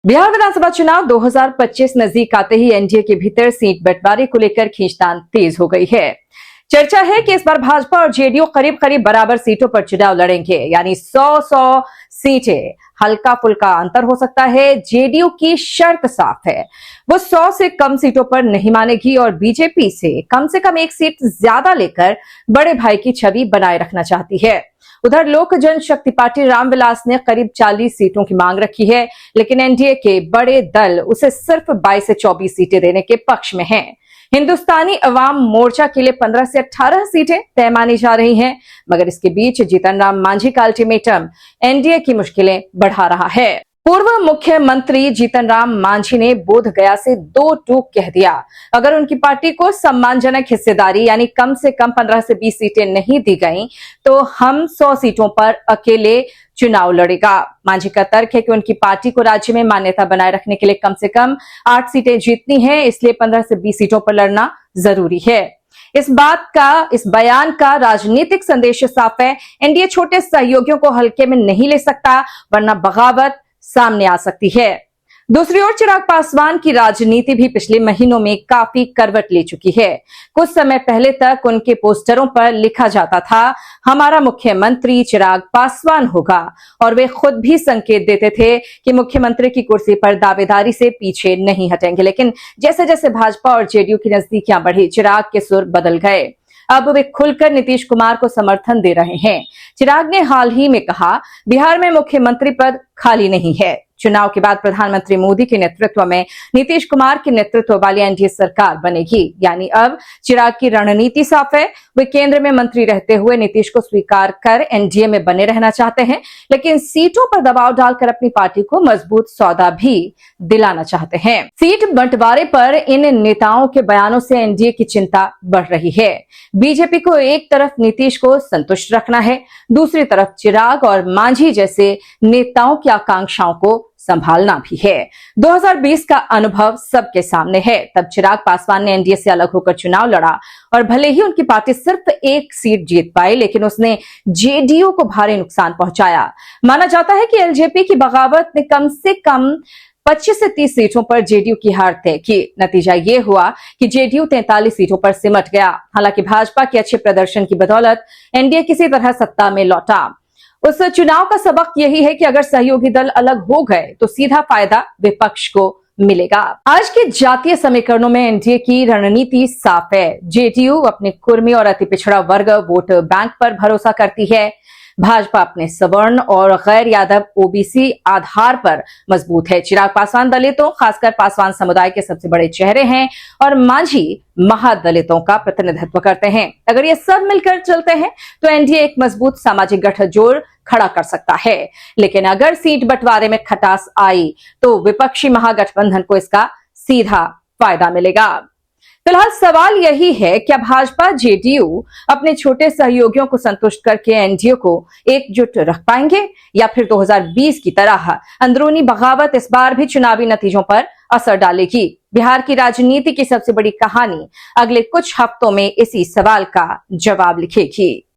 बिहार विधानसभा चुनाव 2025 नजदीक आते ही एनडीए के भीतर सीट बंटवारे को लेकर खींचतान तेज हो गई है। चर्चा है कि इस बार भाजपा और जेडीयू करीब करीब बराबर सीटों पर चुनाव लड़ेंगे, यानी 100-100 सीटें। हल्का फुल्का अंतर हो सकता है। जेडीयू की शर्त साफ है, वो 100 से कम सीटों पर नहीं मानेगी और बीजेपी से कम एक सीट ज्यादा लेकर बड़े भाई की छवि बनाए रखना चाहती है। उधर लोक जनशक्ति पार्टी रामविलास ने करीब 40 सीटों की मांग रखी है, लेकिन एनडीए के बड़े दल उसे सिर्फ 22 से 24 सीटें देने के पक्ष में हैं। हिंदुस्तानी अवाम मोर्चा के लिए 15 से 18 सीटें तय मानी जा रही हैं, मगर इसके बीच जीतन राम मांझी का अल्टीमेटम एनडीए की मुश्किलें बढ़ा रहा है। पूर्व मुख्यमंत्री जीतन राम मांझी ने बोध गया से 2 टूक कह दिया, अगर उनकी पार्टी को सम्मानजनक हिस्सेदारी यानी कम से कम 15 से 20 सीटें नहीं दी गईं, तो हम 100 सीटों पर अकेले चुनाव लड़ेगा। मांझी का तर्क है कि उनकी पार्टी को राज्य में मान्यता बनाए रखने के लिए कम से कम 8 सीटें जीतनी है, इसलिए 15 से 20 सीटों पर लड़ना जरूरी है। इस बयान का राजनीतिक संदेश साफ है। एनडीए छोटे सहयोगियों को हल्के में नहीं ले सकता, वरना बगावत सामने आ सकती है। दूसरी ओर चिराग पासवान की राजनीति भी पिछले महीनों में काफी करवट ले चुकी है। कुछ समय पहले तक उनके पोस्टरों पर लिखा जाता था, हमारा मुख्यमंत्री चिराग पासवान होगा, और वे खुद भी संकेत देते थे कि मुख्यमंत्री की कुर्सी पर दावेदारी से पीछे नहीं हटेंगे। लेकिन जैसे जैसे भाजपा और जेडीयू की नजदीकियां बढ़ी, चिराग के सुर बदल गए। अब वे खुलकर नीतीश कुमार को समर्थन दे रहे हैं। चिराग ने हाल ही में कहा, बिहार में मुख्यमंत्री पद खाली नहीं है। चुनाव के बाद प्रधानमंत्री मोदी के नेतृत्व में नीतीश कुमार के नेतृत्व वाली एनडीए सरकार बनेगी। यानी अब चिराग की रणनीति साफ है। वे केंद्र में मंत्री रहते हुए नीतीश को स्वीकार कर एनडीए में बने रहना चाहते हैं, लेकिन सीटों पर दबाव डालकर अपनी पार्टी को मजबूत सौदा भी दिलाना चाहते हैं। सीट बंटवारे पर इन नेताओं के बयानों से एनडीए की चिंता बढ़ रही है। बीजेपी को एक तरफ नीतीश को संतुष्ट रखना है, दूसरी तरफ चिराग और मांझी जैसे नेताओं की आकांक्षाओं को संभालना भी है। 2020 का अनुभव सबके सामने है। तब चिराग पासवान ने एनडीए से अलग होकर चुनाव लड़ा और भले ही उनकी पार्टी सिर्फ 1 सीट जीत पाई, लेकिन उसने जेडीयू को भारी नुकसान पहुंचाया। माना जाता है कि एलजेपी की बगावत ने कम से कम 25 से 30 सीटों पर जेडीयू की हार तय की। नतीजा ये हुआ कि जेडीयू 43 सीटों पर सिमट गया। हालांकि भाजपा के अच्छे प्रदर्शन की बदौलत एनडीए किसी तरह सत्ता में लौटा। उस चुनाव का सबक यही है कि अगर सहयोगी दल अलग हो गए तो सीधा फायदा विपक्ष को मिलेगा। आज के जातीय समीकरणों में एनडीए की रणनीति साफ है। जेडीयू अपने कुर्मी और अति पिछड़ा वर्ग वोट बैंक पर भरोसा करती है। भाजपा अपने सवर्ण और गैर यादव ओबीसी आधार पर मजबूत है। चिराग पासवान दलितों, खासकर पासवान समुदाय के सबसे बड़े चेहरे हैं और मांझी महादलितों का प्रतिनिधित्व करते हैं। अगर ये सब मिलकर चलते हैं तो एनडीए एक मजबूत सामाजिक गठजोड़ खड़ा कर सकता है। लेकिन अगर सीट बंटवारे में खटास आई तो विपक्षी महागठबंधन को इसका सीधा फायदा मिलेगा। फिलहाल सवाल यही है, क्या भाजपा जेडीयू अपने छोटे सहयोगियों को संतुष्ट करके एनडीए को एकजुट रख पाएंगे, या फिर 2020 की तरह अंदरूनी बगावत इस बार भी चुनावी नतीजों पर असर डालेगी? बिहार की राजनीति की सबसे बड़ी कहानी अगले कुछ हफ्तों में इसी सवाल का जवाब लिखेगी।